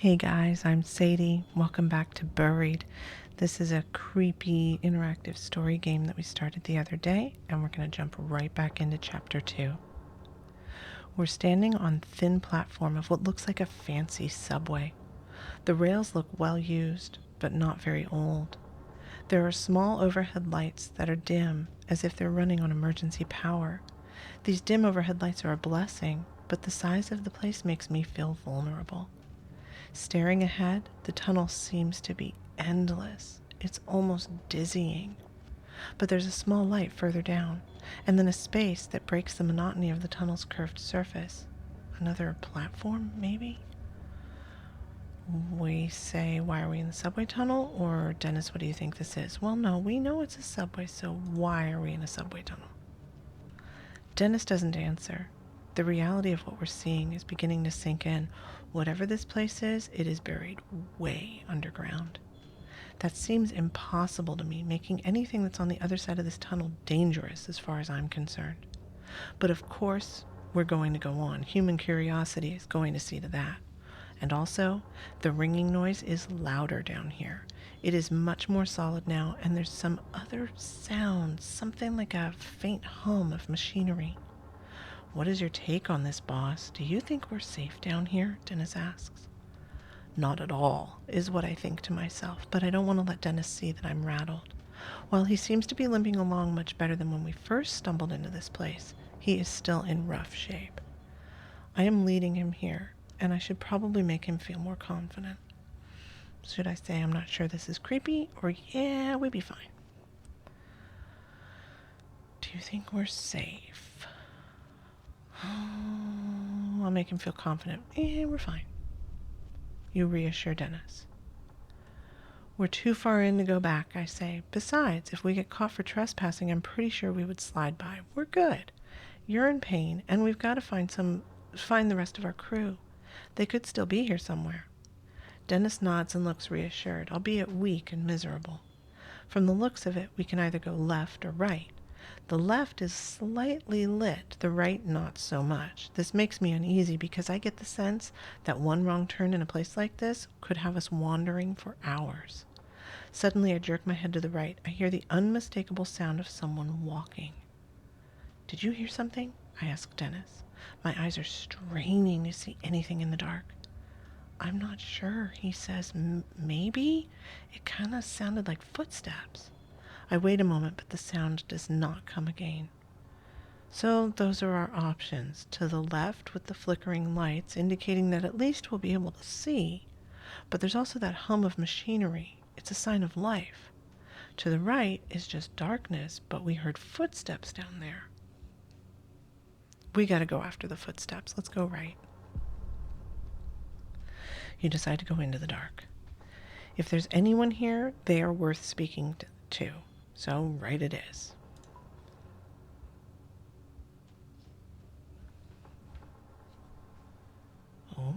Hey guys, I'm Sadie. Welcome back to Buried. This is a creepy interactive story game that we started the other day, and we're going to jump right back into chapter 2. We're standing on a thin platform of what looks like a fancy subway. The rails look well used, but not very old. There are small overhead lights that are dim, as if they're running on emergency power. These dim overhead lights are a blessing, but the size of the place makes me feel vulnerable. Staring ahead, the tunnel seems to be endless. It's almost dizzying. But there's a small light further down, and then a space that breaks the monotony of the tunnel's curved surface. Another platform, maybe? We say, why are we in the subway tunnel? Or, Dennis, what do you think this is? Well, no, we know it's a subway, so why are we in a subway tunnel? Dennis doesn't answer. The reality of what we're seeing is beginning to sink in. Whatever this place is, it is buried way underground. That seems impossible to me, making anything that's on the other side of this tunnel dangerous as far as I'm concerned. But of course, we're going to go on. Human curiosity is going to see to that. And also, the ringing noise is louder down here. It is much more solid now, and there's some other sound, something like a faint hum of machinery. What is your take on this, boss? Do you think we're safe down here? Dennis asks. Not at all, is what I think to myself, but I don't want to let Dennis see that I'm rattled. While he seems to be limping along much better than when we first stumbled into this place, he is still in rough shape. I am leading him here, and I should probably make him feel more confident. Should I say I'm not sure this is creepy, or yeah, we'd be fine? Do you think we're safe? I'll make him feel confident. We're fine. You reassure Dennis. We're too far in to go back, I say. Besides, if we get caught for trespassing, I'm pretty sure we would slide by. We're good. You're in pain, and we've got to find the rest of our crew. They could still be here somewhere. Dennis nods and looks reassured, albeit weak and miserable. From the looks of it, we can either go left or right. The left is slightly lit, the right not so much. This makes me uneasy because I get the sense that one wrong turn in a place like this could have us wandering for hours. Suddenly I jerk my head to the right. I hear the unmistakable sound of someone walking. Did you hear something? I ask Dennis. My eyes are straining to see anything in the dark. I'm not sure, he says. Maybe? It kind of sounded like footsteps. I wait a moment, but the sound does not come again. So those are our options. To the left with the flickering lights, indicating that at least we'll be able to see. But there's also that hum of machinery. It's a sign of life. To the right is just darkness, but we heard footsteps down there. We gotta go after the footsteps. Let's go right. You decide to go into the dark. If there's anyone here, they are worth speaking to. So right it is. Oh.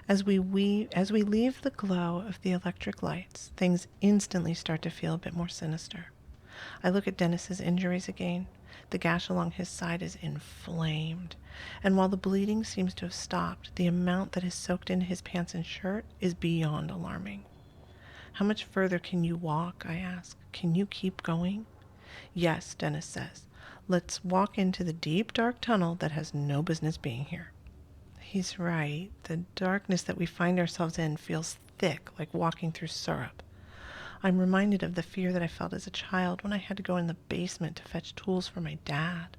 As we leave the glow of the electric lights, things instantly start to feel a bit more sinister. I look at Dennis's injuries again. The gash along his side is inflamed, and while the bleeding seems to have stopped, the amount that has soaked into his pants and shirt is beyond alarming. How much further can you walk? I ask. Can you keep going? Yes, Dennis says. Let's walk into the deep, dark tunnel that has no business being here. He's right. The darkness that we find ourselves in feels thick, like walking through syrup. I'm reminded of the fear that I felt as a child when I had to go in the basement to fetch tools for my dad.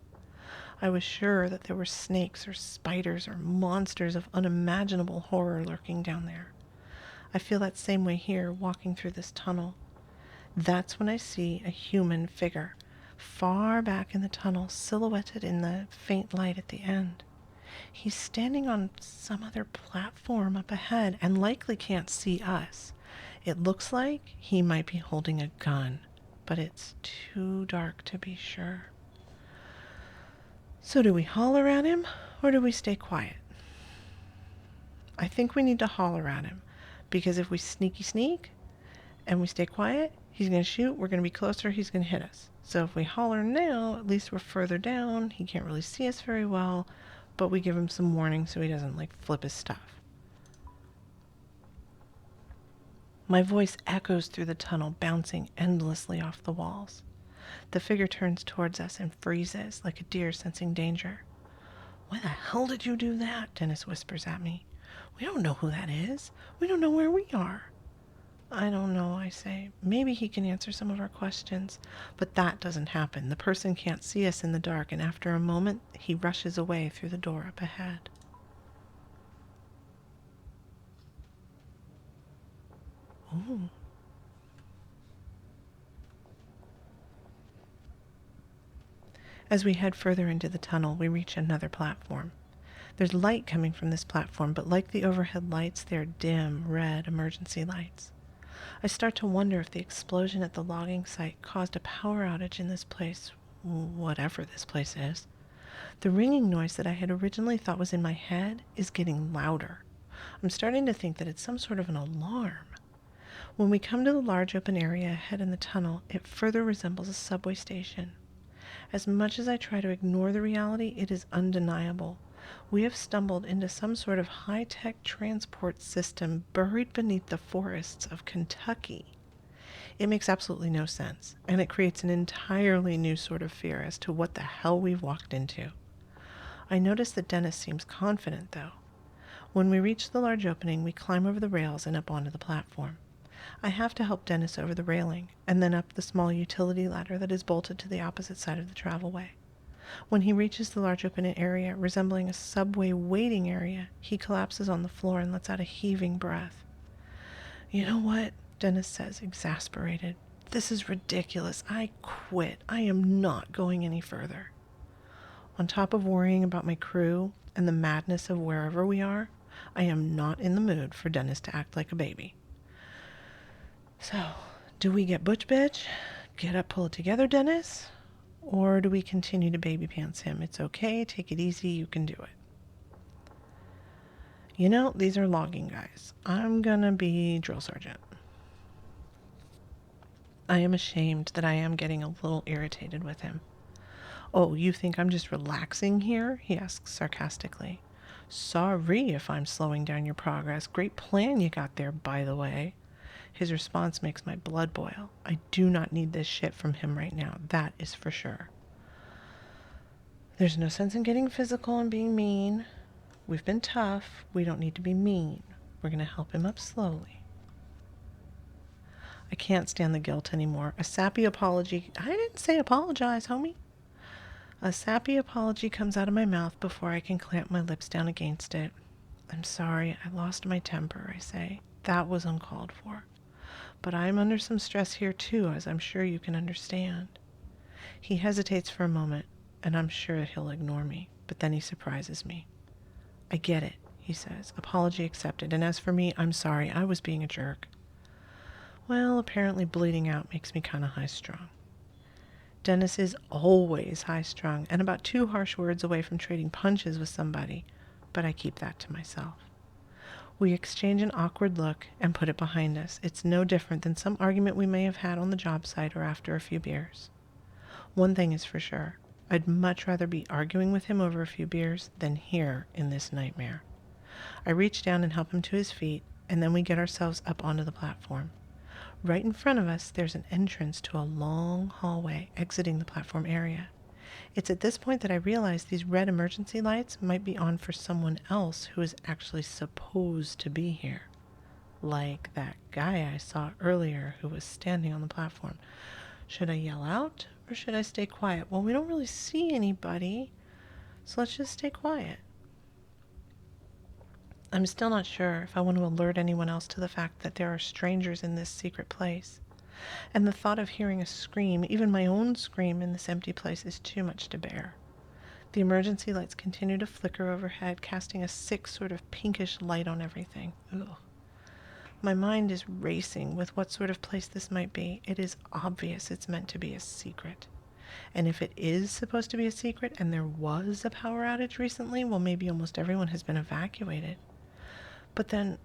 I was sure that there were snakes or spiders or monsters of unimaginable horror lurking down there. I feel that same way here, walking through this tunnel. That's when I see a human figure, far back in the tunnel, silhouetted in the faint light at the end. He's standing on some other platform up ahead and likely can't see us. It looks like he might be holding a gun, but it's too dark to be sure. So do we holler at him, or do we stay quiet? I think we need to holler at him, because if we sneak and we stay quiet, he's going to shoot, we're going to be closer, he's going to hit us. So if we holler now, at least we're further down, he can't really see us very well, but we give him some warning so he doesn't, flip his stuff. My voice echoes through the tunnel, bouncing endlessly off the walls. The figure turns towards us and freezes, like a deer sensing danger. "Why the hell did you do that?" Dennis whispers at me. "We don't know who that is. We don't know where we are." "I don't know," I say. "Maybe he can answer some of our questions." But that doesn't happen. The person can't see us in the dark, and after a moment, he rushes away through the door up ahead. Ooh. As we head further into the tunnel, we reach another platform. There's light coming from this platform, but like the overhead lights, they're dim, red emergency lights. I start to wonder if the explosion at the logging site caused a power outage in this place, whatever this place is. The ringing noise that I had originally thought was in my head is getting louder. I'm starting to think that it's some sort of an alarm. When we come to the large open area ahead in the tunnel, it further resembles a subway station. As much as I try to ignore the reality, it is undeniable. We have stumbled into some sort of high-tech transport system buried beneath the forests of Kentucky. It makes absolutely no sense, and it creates an entirely new sort of fear as to what the hell we've walked into. I notice that Dennis seems confident, though. When we reach the large opening, we climb over the rails and up onto the platform. I have to help Dennis over the railing, and then up the small utility ladder that is bolted to the opposite side of the travelway. When he reaches the large open area, resembling a subway waiting area, he collapses on the floor and lets out a heaving breath. "You know what?" Dennis says, exasperated. "This is ridiculous. I quit. I am not going any further." On top of worrying about my crew and the madness of wherever we are, I am not in the mood for Dennis to act like a baby. So, do we get butch bitch? Get up, pull it together, Dennis? Or do we continue to baby pants him? It's okay, take it easy, you can do it. These are logging guys. I'm gonna be drill sergeant. I am ashamed that I am getting a little irritated with him. "Oh, you think I'm just relaxing here?" he asks sarcastically. "Sorry if I'm slowing down your progress. Great plan you got there, by the way." His response makes my blood boil. I do not need this shit from him right now, that is for sure. "There's no sense in getting physical and being mean. We've been tough. We don't need to be mean. We're going to help him up slowly." I can't stand the guilt anymore. A sappy apology. I didn't say apologize, homie. A sappy apology comes out of my mouth before I can clamp my lips down against it. "I'm sorry, I lost my temper," I say. "That was uncalled for. But I'm under some stress here too, as I'm sure you can understand." He hesitates for a moment, and I'm sure he'll ignore me, but then he surprises me. "I get it," he says. "Apology accepted. And as for me, I'm sorry. I was being a jerk." Well, apparently bleeding out makes me kind of high-strung. Dennis is always high-strung and about 2 harsh words away from trading punches with somebody, but I keep that to myself. We exchange an awkward look and put it behind us. It's no different than some argument we may have had on the job site or after a few beers. One thing is for sure. I'd much rather be arguing with him over a few beers than here in this nightmare. I reach down and help him to his feet, and then we get ourselves up onto the platform. Right in front of us, there's an entrance to a long hallway exiting the platform area. It's at this point that I realize these red emergency lights might be on for someone else who is actually supposed to be here. Like that guy I saw earlier who was standing on the platform. Should I yell out or should I stay quiet? Well, we don't really see anybody, so let's just stay quiet. I'm still not sure if I want to alert anyone else to the fact that there are strangers in this secret place. And the thought of hearing a scream, even my own scream in this empty place, is too much to bear. The emergency lights continue to flicker overhead, casting a sick sort of pinkish light on everything. Ugh. My mind is racing with what sort of place this might be. It is obvious it's meant to be a secret. And if it is supposed to be a secret and there was a power outage recently, well, maybe almost everyone has been evacuated. But then,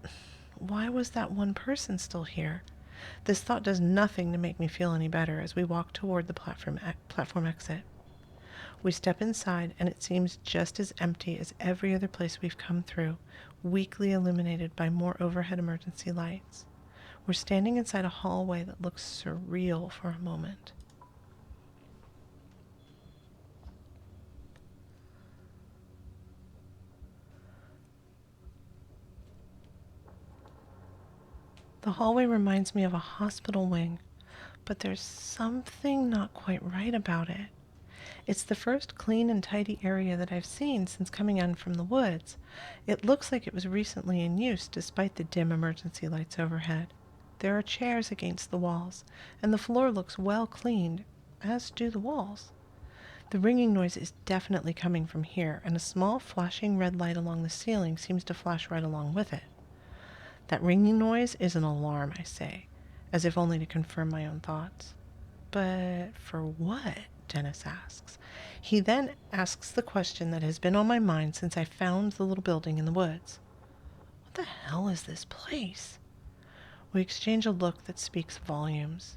why was that one person still here? This thought does nothing to make me feel any better as we walk toward the platform exit. We step inside, and it seems just as empty as every other place we've come through, weakly illuminated by more overhead emergency lights. We're standing inside a hallway that looks surreal for a moment. The hallway reminds me of a hospital wing, but there's something not quite right about it. It's the first clean and tidy area that I've seen since coming in from the woods. It looks like it was recently in use despite the dim emergency lights overhead. There are chairs against the walls, and the floor looks well cleaned, as do the walls. The ringing noise is definitely coming from here, and a small flashing red light along the ceiling seems to flash right along with it. That ringing noise is an alarm, I say, as if only to confirm my own thoughts. But for what? Dennis asks. He then asks the question that has been on my mind since I found the little building in the woods. What the hell is this place? We exchange a look that speaks volumes.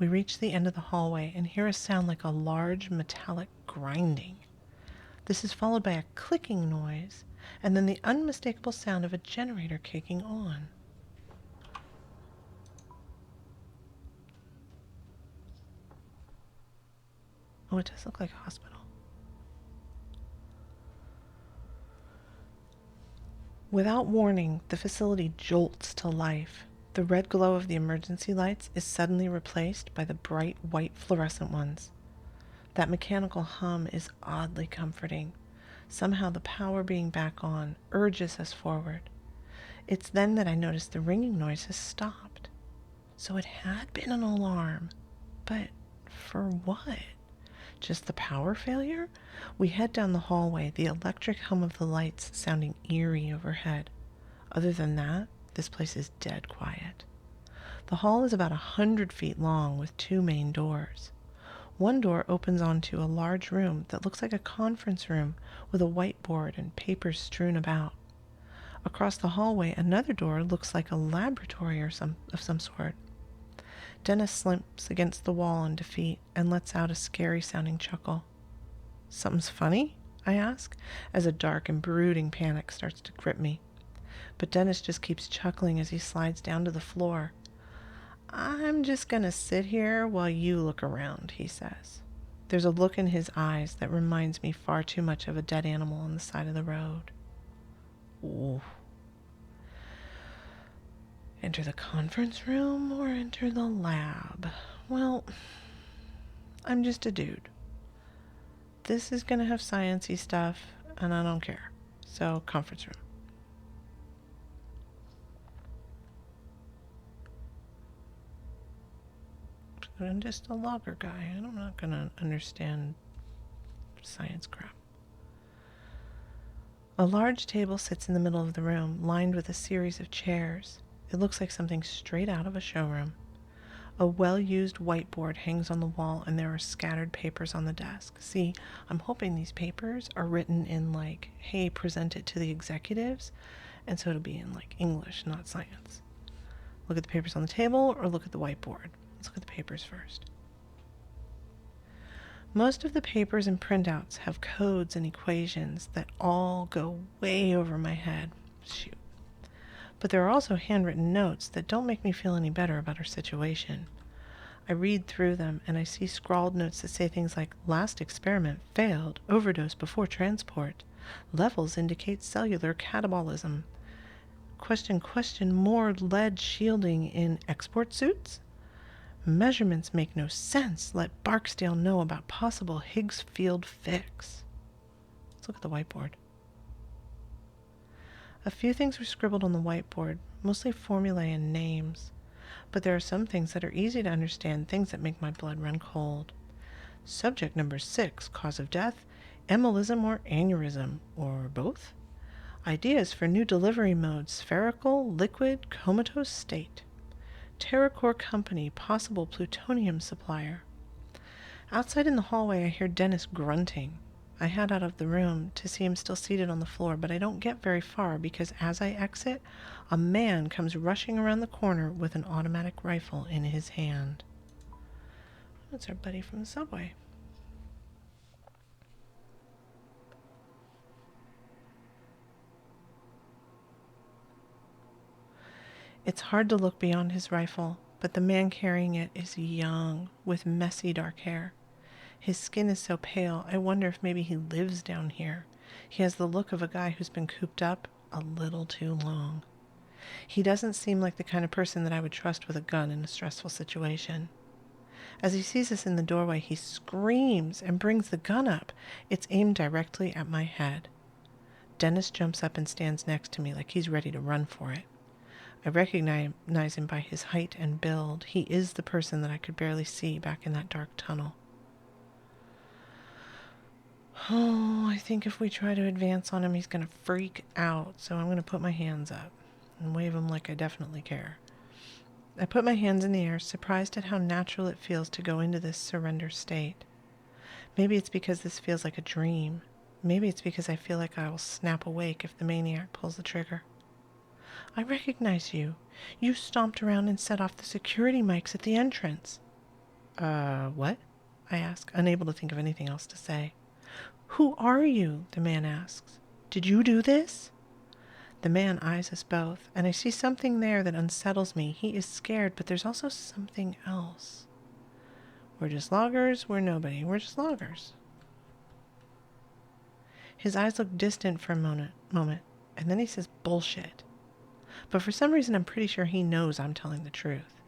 We reach the end of the hallway and hear a sound like a large metallic grinding. This is followed by a clicking noise, and then the unmistakable sound of a generator kicking on. Oh, it does look like a hospital. Without warning, the facility jolts to life. The red glow of the emergency lights is suddenly replaced by the bright white fluorescent ones. That mechanical hum is oddly comforting. Somehow the power being back on urges us forward. It's then that I notice the ringing noise has stopped. So it had been an alarm. But for what? Just the power failure? We head down the hallway, the electric hum of the lights sounding eerie overhead. Other than that, this place is dead quiet. The hall is about 100 feet long with 2 main doors. One door opens onto a large room that looks like a conference room with a whiteboard and papers strewn about. Across the hallway, another door looks like a laboratory of some sort. Dennis slumps against the wall in defeat and lets out a scary-sounding chuckle. Something's funny? I ask, as a dark and brooding panic starts to grip me. But Dennis just keeps chuckling as he slides down to the floor. I'm just gonna sit here while you look around, he says. There's a look in his eyes that reminds me far too much of a dead animal on the side of the road. Ooh. Enter the conference room or enter the lab? Well, I'm just a dude. This is gonna have sciencey stuff, and I don't care. So, conference room. I'm just a logger guy. I'm not gonna understand science crap. A large table sits in the middle of the room, lined with a series of chairs. It looks like something straight out of a showroom. A well-used whiteboard hangs on the wall, and there are scattered papers on the desk. See, I'm hoping these papers are written in like, hey, present it to the executives, and so it'll be in like English, not science. Look at the papers on the table or look at the whiteboard. Let's look at the papers first. Most of the papers and printouts have codes and equations that all go way over my head. Shoot. But there are also handwritten notes that don't make me feel any better about our situation. I read through them and I see scrawled notes that say things like, last experiment failed, overdose before transport. Levels indicate cellular catabolism. Question, more lead shielding in export suits? Measurements make no sense. Let Barksdale know about possible Higgs field fix. Let's look at the whiteboard. A few things were scribbled on the whiteboard, mostly formulae and names. But there are some things that are easy to understand, things that make my blood run cold. Subject number 6, cause of death, embolism or aneurysm, or both. Ideas for new delivery modes, spherical, liquid, comatose state. TerraCore Company, possible plutonium supplier. Outside in the hallway, I hear Dennis grunting. I head out of the room to see him still seated on the floor, but I don't get very far because as I exit, a man comes rushing around the corner with an automatic rifle in his hand. That's our buddy from the subway. It's hard to look beyond his rifle, but the man carrying it is young, with messy dark hair. His skin is so pale, I wonder if maybe he lives down here. He has the look of a guy who's been cooped up a little too long. He doesn't seem like the kind of person that I would trust with a gun in a stressful situation. As he sees us in the doorway, he screams and brings the gun up. It's aimed directly at my head. Dennis jumps up and stands next to me like he's ready to run for it. I recognize him by his height and build. He is the person that I could barely see back in that dark tunnel. Oh, I think if we try to advance on him, he's going to freak out, so I'm going to put my hands up and wave him like I definitely care. I put my hands in the air, surprised at how natural it feels to go into this surrender state. Maybe it's because this feels like a dream. Maybe it's because I feel like I will snap awake if the maniac pulls the trigger. I recognize you. You stomped around and set off the security mics at the entrance. What? I ask, unable to think of anything else to say. Who are you? The man asks. Did you do this? The man eyes us both, and I see something there that unsettles me. He is scared, but there's also something else. We're just loggers, we're nobody. We're just loggers. His eyes look distant for a moment, and then he says bullshit. But for some reason I'm pretty sure he knows I'm telling the truth.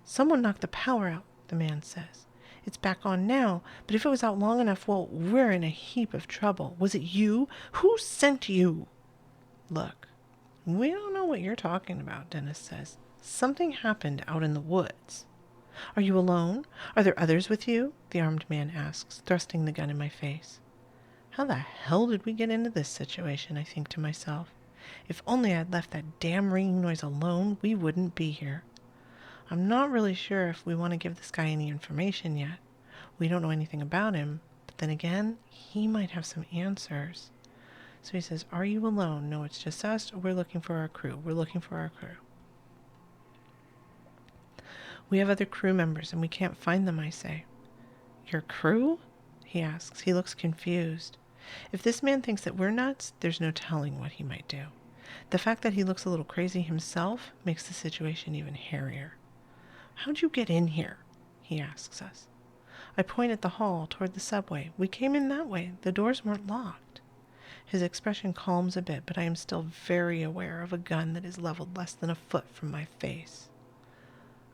Someone knocked the power out, the man says. It's back on now, but if it was out long enough, well, we're in a heap of trouble. Was it you? Who sent you? Look, we don't know what you're talking about, Dennis says. Something happened out in the woods. Are you alone? Are there others with you? The armed man asks, thrusting the gun in my face. How the hell did we get into this situation, I think to myself. If only I'd left that damn ringing noise alone, we wouldn't be here. I'm not really sure if we want to give this guy any information yet. We don't know anything about him, but then again, he might have some answers. So he says, are you alone? No, it's just us, or we're looking for our crew. We're looking for our crew. We have other crew members, and we can't find them, I say. Your crew? He asks. He looks confused. If this man thinks that we're nuts, there's no telling what he might do. The fact that he looks a little crazy himself makes the situation even hairier. How'd you get in here? He asks us. I point at the hall toward the subway. We came in that way. The doors weren't locked. His expression calms a bit, but I am still very aware of a gun that is leveled less than a foot from my face.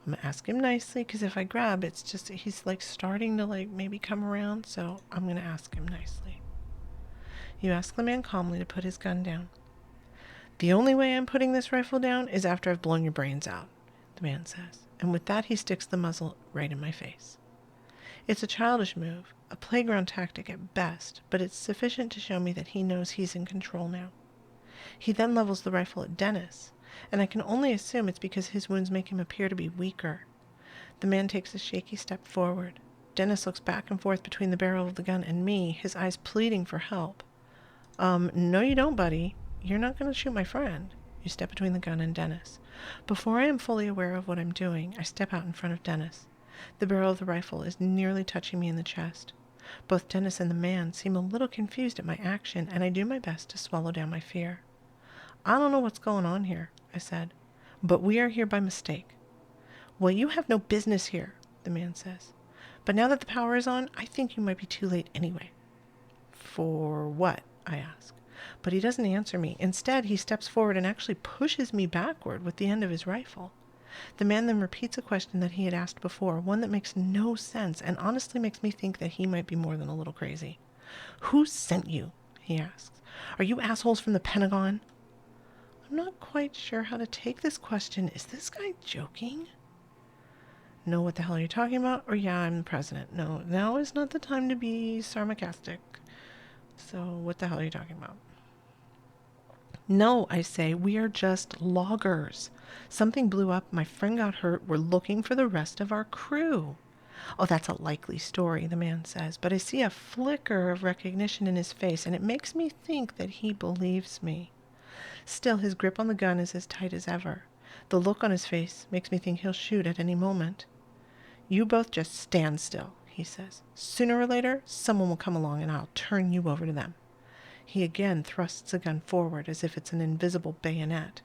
I'm going to ask him nicely, because if I grab, it's just, he's like starting to maybe come around, so I'm going to ask him nicely. You ask the man calmly to put his gun down. The only way I'm putting this rifle down is after I've blown your brains out, the man says. And with that, he sticks the muzzle right in my face. It's a childish move, a playground tactic at best, but it's sufficient to show me that he knows he's in control now. He then levels the rifle at Dennis, and I can only assume it's because his wounds make him appear to be weaker. The man takes a shaky step forward. Dennis looks back and forth between the barrel of the gun and me, his eyes pleading for help. No you don't, buddy. You're not going to shoot my friend. You step between the gun and Dennis. Before I am fully aware of what I'm doing, I step out in front of Dennis. The barrel of the rifle is nearly touching me in the chest. Both Dennis and the man seem a little confused at my action, and I do my best to swallow down my fear. I don't know what's going on here, I said, but we are here by mistake. Well, you have no business here, the man says. But now that the power is on, I think you might be too late anyway. For what? I ask. But he doesn't answer me. Instead, he steps forward and actually pushes me backward with the end of his rifle. The man then repeats a question that he had asked before, one that makes no sense and honestly makes me think that he might be more than a little crazy. Who sent you? He asks. Are you assholes from the Pentagon? I'm not quite sure how to take this question. Is this guy joking? No, what the hell are you talking about? Or yeah, I'm the president. No, now is not the time to be sarcastic. So what the hell are you talking about? No, I say, we are just loggers. Something blew up, my friend got hurt, we're looking for the rest of our crew. Oh, that's a likely story, the man says, but I see a flicker of recognition in his face, and it makes me think that he believes me. Still, his grip on the gun is as tight as ever. The look on his face makes me think he'll shoot at any moment. You both just stand still, he says. Sooner or later, someone will come along and I'll turn you over to them. He again thrusts the gun forward as if it's an invisible bayonet.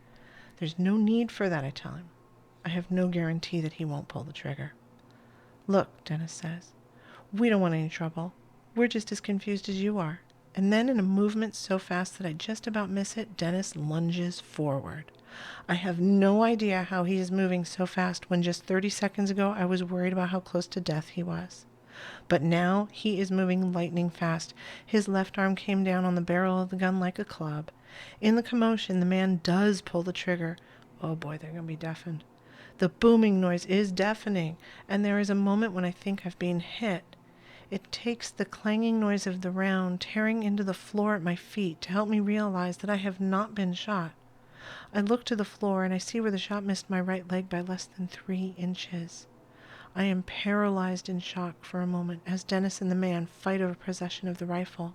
There's no need for that, I tell him. I have no guarantee that he won't pull the trigger. Look, Dennis says, we don't want any trouble. We're just as confused as you are. And then in a movement so fast that I just about miss it, Dennis lunges forward. I have no idea how he is moving so fast when just 30 seconds ago I was worried about how close to death he was. But now he is moving lightning fast. His left arm came down on the barrel of the gun like a club. In the commotion, the man does pull the trigger. Oh boy, they're going to be deafened. The booming noise is deafening, and there is a moment when I think I've been hit. It takes the clanging noise of the round tearing into the floor at my feet to help me realize that I have not been shot. I look to the floor and I see where the shot missed my right leg by less than 3 inches. I am paralyzed in shock for a moment as Dennis and the man fight over possession of the rifle.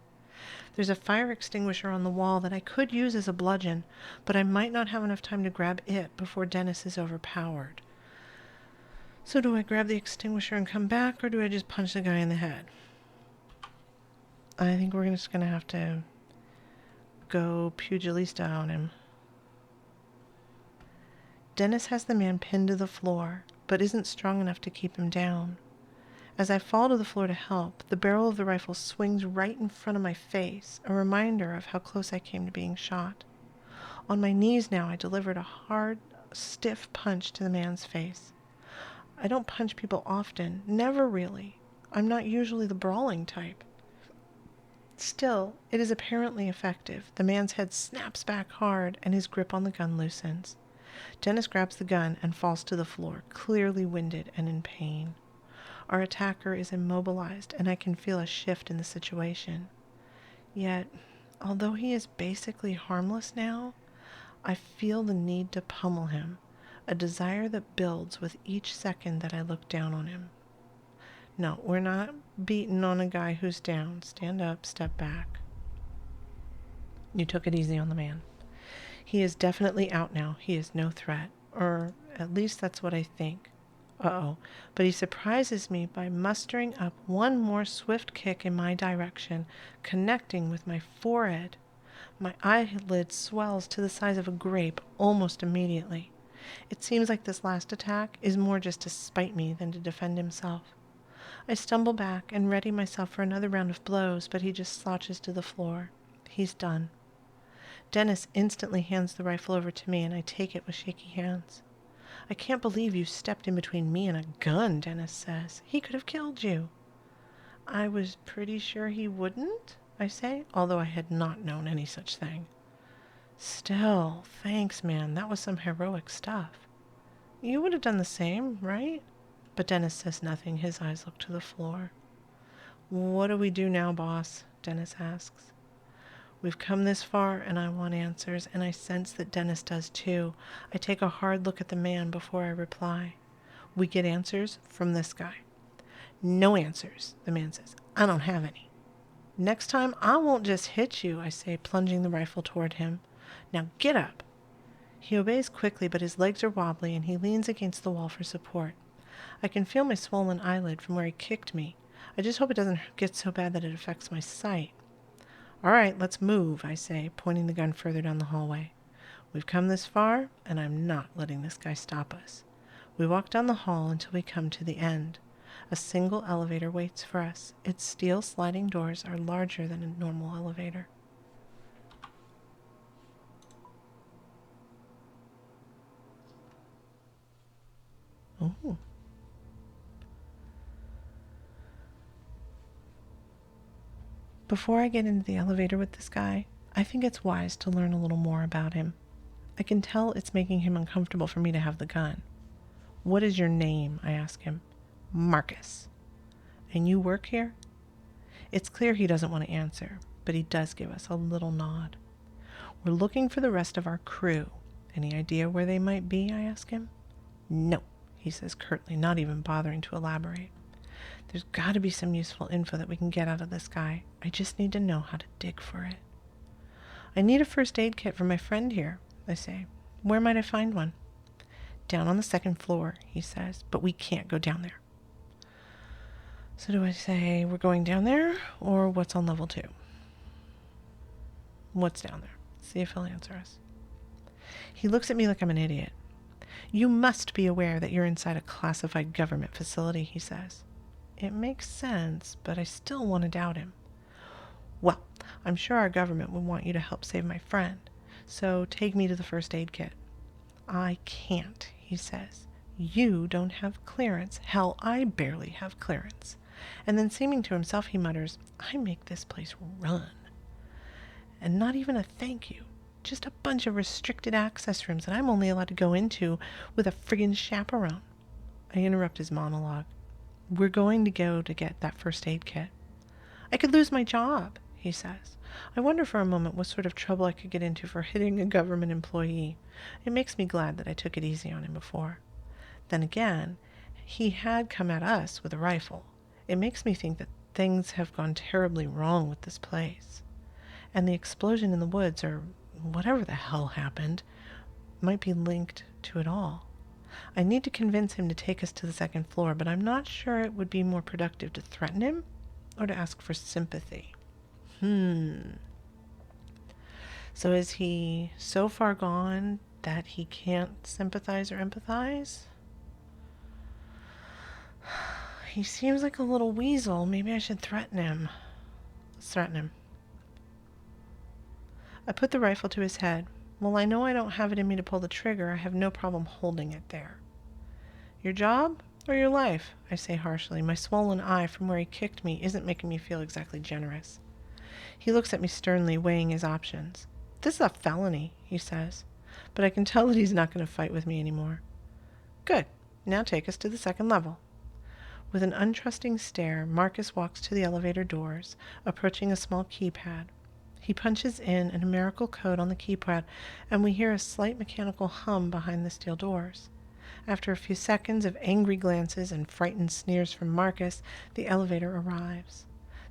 There's a fire extinguisher on the wall that I could use as a bludgeon, but I might not have enough time to grab it before Dennis is overpowered. So do I grab the extinguisher and come back, or do I just punch the guy in the head? I think we're just going to have to go pugilista on him. Dennis has the man pinned to the floor, but isn't strong enough to keep him down. As I fall to the floor to help, the barrel of the rifle swings right in front of my face, a reminder of how close I came to being shot. On my knees now, I delivered a hard, stiff punch to the man's face. I don't punch people often, never really. I'm not usually the brawling type. Still, it is apparently effective. The man's head snaps back hard, and his grip on the gun loosens. Dennis grabs the gun and falls to the floor, clearly winded and in pain. Our attacker is immobilized, and I can feel a shift in the situation. Yet, although he is basically harmless now, I feel the need to pummel him, a desire that builds with each second that I look down on him. No, we're not beating on a guy who's down. Stand up, step back. You took it easy on the man. He is definitely out now. He is no threat, or at least that's what I think. Uh-oh, but he surprises me by mustering up one more swift kick in my direction, connecting with my forehead. My eyelid swells to the size of a grape almost immediately. It seems like this last attack is more just to spite me than to defend himself. I stumble back and ready myself for another round of blows, but he just slouches to the floor. He's done. Dennis instantly hands the rifle over to me, and I take it with shaky hands. I can't believe you stepped in between me and a gun, Dennis says. He could have killed you. I was pretty sure he wouldn't, I say, although I had not known any such thing. Still, thanks, man. That was some heroic stuff. You would have done the same, right? But Dennis says nothing. His eyes look to the floor. What do we do now, boss? Dennis asks. We've come this far, and I want answers, and I sense that Dennis does too. I take a hard look at the man before I reply. We get answers from this guy. No answers, the man says. I don't have any. Next time, I won't just hit you, I say, plunging the rifle toward him. Now get up. He obeys quickly, but his legs are wobbly, and he leans against the wall for support. I can feel my swollen eyelid from where he kicked me. I just hope it doesn't get so bad that it affects my sight. All right, let's move, I say, pointing the gun further down the hallway. We've come this far, and I'm not letting this guy stop us. We walk down the hall until we come to the end. A single elevator waits for us. Its steel sliding doors are larger than a normal elevator. Ooh. Before I get into the elevator with this guy, I think it's wise to learn a little more about him. I can tell it's making him uncomfortable for me to have the gun. What is your name? I ask him. Marcus. And you work here? It's clear he doesn't want to answer, but he does give us a little nod. We're looking for the rest of our crew. Any idea where they might be? I ask him. No, he says curtly, not even bothering to elaborate. There's got to be some useful info that we can get out of this guy. I just need to know how to dig for it. I need a first aid kit for my friend here, I say. Where might I find one? Down on the 2nd floor, he says, but we can't go down there. So do I say we're going down there, or what's on level 2? What's down there? See if he'll answer us. He looks at me like I'm an idiot. You must be aware that you're inside a classified government facility, he says. It makes sense, but I still want to doubt him. Well, I'm sure our government would want you to help save my friend, so take me to the first aid kit. I can't, he says. You don't have clearance. Hell, I barely have clearance. And then seeming to himself, he mutters, I make this place run. And not even a thank you. Just a bunch of restricted access rooms that I'm only allowed to go into with a friggin' chaperone. I interrupt his monologue. We're going to go to get that first aid kit. I could lose my job, he says. I wonder for a moment what sort of trouble I could get into for hitting a government employee. It makes me glad that I took it easy on him before. Then again, he had come at us with a rifle. It makes me think that things have gone terribly wrong with this place. And the explosion in the woods, or whatever the hell happened, might be linked to it all. I need to convince him to take us to the second floor, but I'm not sure it would be more productive to threaten him or to ask for sympathy. So is he so far gone that he can't sympathize or empathize? He seems like a little weasel. Maybe I should threaten him. Let's threaten him. I put the rifle to his head. Well, I know I don't have it in me to pull the trigger. I have no problem holding it there. Your job or your life? I say harshly. My swollen eye from where he kicked me isn't making me feel exactly generous. He looks at me sternly, weighing his options. This is a felony, he says, but I can tell that he's not going to fight with me anymore. Good. Now take us to the second level. With an untrusting stare, Marcus walks to the elevator doors, approaching a small keypad. He punches in a numerical code on the keypad, and we hear a slight mechanical hum behind the steel doors. After a few seconds of angry glances and frightened sneers from Marcus, the elevator arrives.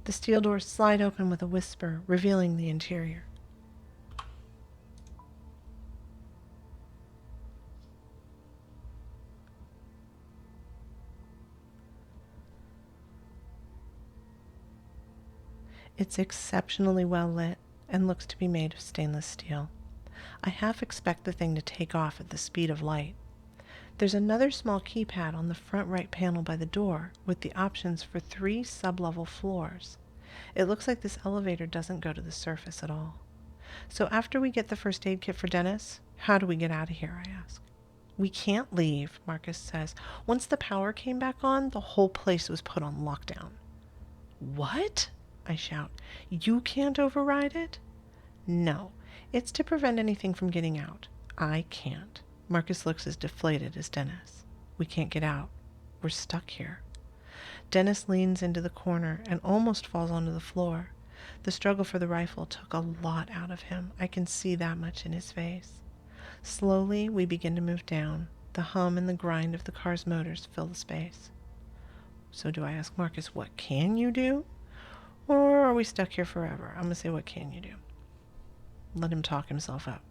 The steel doors slide open with a whisper, revealing the interior. It's exceptionally well lit and looks to be made of stainless steel. I half expect the thing to take off at the speed of light. There's another small keypad on the front right panel by the door with the options for 3 sub-level floors. It looks like this elevator doesn't go to the surface at all. So after we get the first aid kit for Dennis, how do we get out of here, I ask. We can't leave, Marcus says. Once the power came back on, the whole place was put on lockdown. What? I shout. You can't override it? No, it's to prevent anything from getting out. I can't. Marcus looks as deflated as Dennis. We can't get out. We're stuck here. Dennis leans into the corner and almost falls onto the floor. The struggle for the rifle took a lot out of him. I can see that much in his face. Slowly, we begin to move down. The hum and the grind of the car's motors fill the space. So do I ask Marcus, what can you do? Or are we stuck here forever? I'm going to say, what can you do? Let him talk himself up.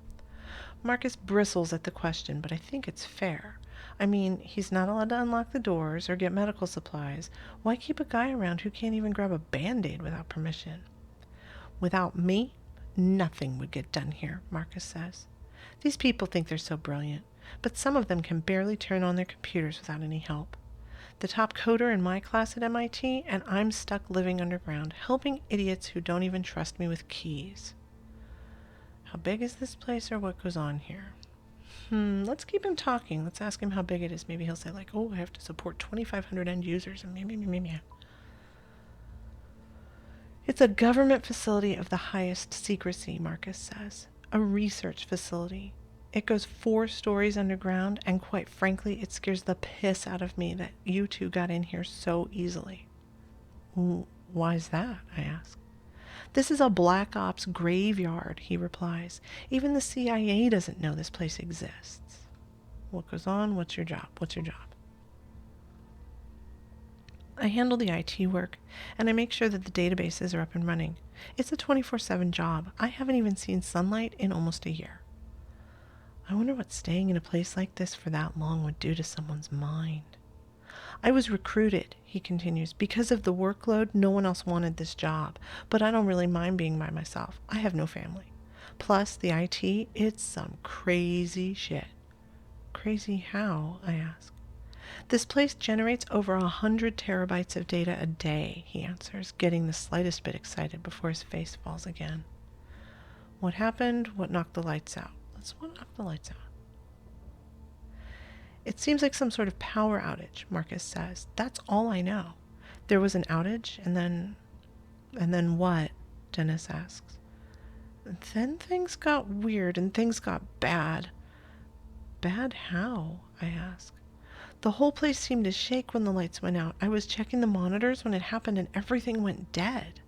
Marcus bristles at the question, but I think it's fair. I mean, he's not allowed to unlock the doors or get medical supplies. Why keep a guy around who can't even grab a Band-Aid without permission? Without me, nothing would get done here, Marcus says. These people think they're so brilliant, but some of them can barely turn on their computers without any help. The top coder in my class at MIT, and I'm stuck living underground, helping idiots who don't even trust me with keys. How big is this place, or what goes on here? Let's keep him talking. Let's ask him how big it is. Maybe he'll say, like, oh, I have to support 2,500 end users, and maybe. It's a government facility of the highest secrecy, Marcus says. A research facility. It goes 4 stories underground, and quite frankly, it scares the piss out of me that you two got in here so easily. Why's that? I ask. This is a black ops graveyard, he replies. Even the CIA doesn't know this place exists. What goes on? What's your job? What's your job? I handle the IT work, and I make sure that the databases are up and running. It's a 24/7 job. I haven't even seen sunlight in almost a year. I wonder what staying in a place like this for that long would do to someone's mind. I was recruited, he continues. Because of the workload, no one else wanted this job. But I don't really mind being by myself. I have no family. plus the IT, it's some crazy shit. Crazy how? I ask. This place generates over 100 terabytes of data a day, he answers, getting the slightest bit excited before his face falls again. What happened? What knocked the lights out? What knocked the lights out? It seems like some sort of power outage, Marcus says. That's all I know. There was an outage, and then what? Dennis asks. Then things got weird and things got bad. Bad how? I ask. The whole place seemed to shake when the lights went out. I was checking the monitors when it happened and everything went dead.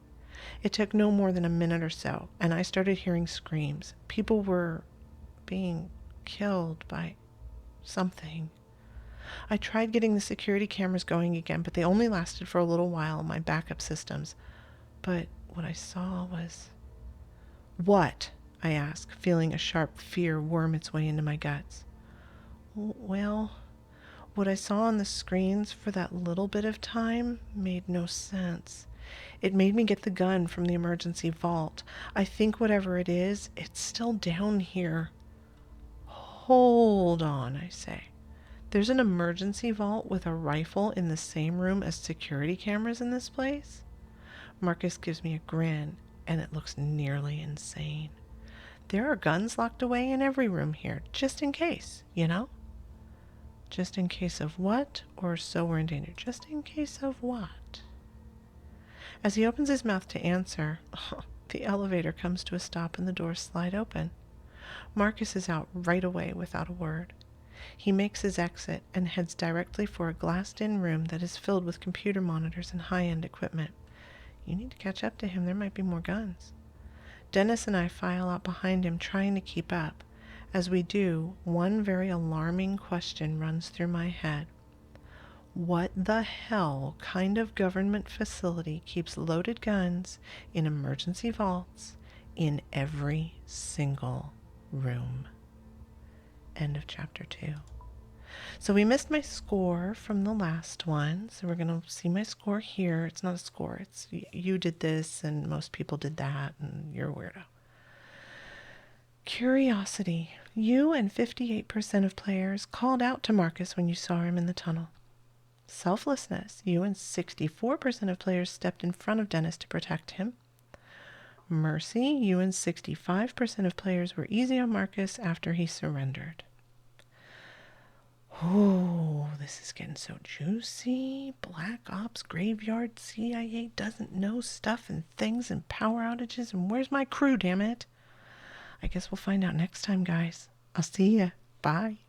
It took no more than a minute or so, and I started hearing screams. People were being killed by something. I tried getting the security cameras going again, but they only lasted for a little while on my backup systems. But what I saw was... What? I ask, feeling a sharp fear worm its way into my guts. Well, what I saw on the screens for that little bit of time made no sense. It made me get the gun from the emergency vault. I think whatever it is, it's still down here. Hold on, I say. There's an emergency vault with a rifle in the same room as security cameras in this place? Marcus gives me a grin, and it looks nearly insane. There are guns locked away in every room here, just in case, you know? Just in case of what? Or so we're in danger. Just in case of what? As he opens his mouth to answer, the elevator comes to a stop and the doors slide open. Marcus is out right away without a word. He makes his exit and heads directly for a glassed-in room that is filled with computer monitors and high-end equipment. You need to catch up to him. There might be more guns. Dennis and I file out behind him, trying to keep up. As we do, one very alarming question runs through my head. What the hell kind of government facility keeps loaded guns in emergency vaults in every single room? End of chapter 2. So we missed my score from the last one. So we're going to see my score here. It's not a score. It's you did this and most people did that and you're a weirdo. Curiosity. You and 58% of players called out to Marcus when you saw him in the tunnel. Selflessness. You and 64% of players stepped in front of Dennis to protect him. Mercy. You and 65% of players were easy on Marcus after he surrendered. Oh, this is getting so juicy. Black Ops, Graveyard, CIA doesn't know stuff and things and power outages. And where's my crew, damn it? I guess we'll find out next time, guys. I'll see ya. Bye.